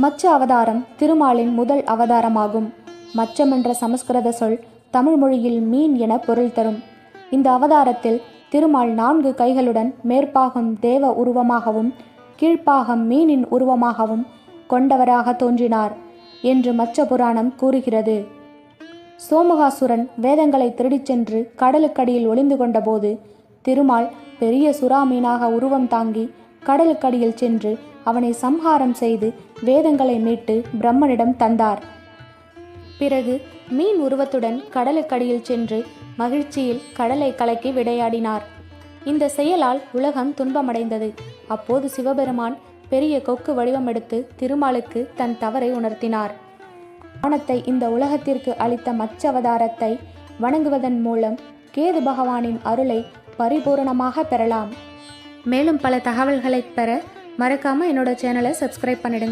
மச்ச அவதாரம் திருமாலின் முதல் அவதாரமாகும். மச்சம் என்ற சமஸ்கிருத சொல் தமிழ் மொழியில் மீன் என பொருள் தரும். இந்த அவதாரத்தில் திருமால் 4 கைகளுடன் மேற்பாகம் தேவ உருவமாகவும் கீழ்ப்பாகம் மீனின் உருவமாகவும் கொண்டவராக தோன்றினார் என்று மச்ச புராணம் கூறுகிறது. சோமகாசுரன் வேதங்களை திருடிச் சென்று கடலுக்கடியில் ஒளிந்து கொண்டபோது திருமால் பெரிய சுறா மீனாக உருவம் தாங்கி கடலுக்கடியில் சென்று அவனை சம்ஹாரம் செய்து வேதங்களை மீட்டு பிரம்மனிடம் தந்தார். பிறகு மீன் உருவத்துடன் கடலுக்கடியில் சென்று மகிழ்ச்சியில் கடலை கலக்கி விளையாடினார். இந்த செயலால் உலகம் துன்பமடைந்தது. அப்போது சிவபெருமான் பெரிய கொக்கு வடிவம் எடுத்து திருமாலுக்கு தன் தவறை உணர்த்தினார். ஞானத்தை இந்த உலகத்திற்கு அளித்த மச்ச அவதாரத்தை வணங்குவதன் மூலம் கேது பகவானின் அருளை பரிபூரணமாக பெறலாம். மேலும் பல தகவல்களை பெற மறக்காம என்னோட சேனலை சப்ஸ்கிரைப் பண்ணிடுங்க.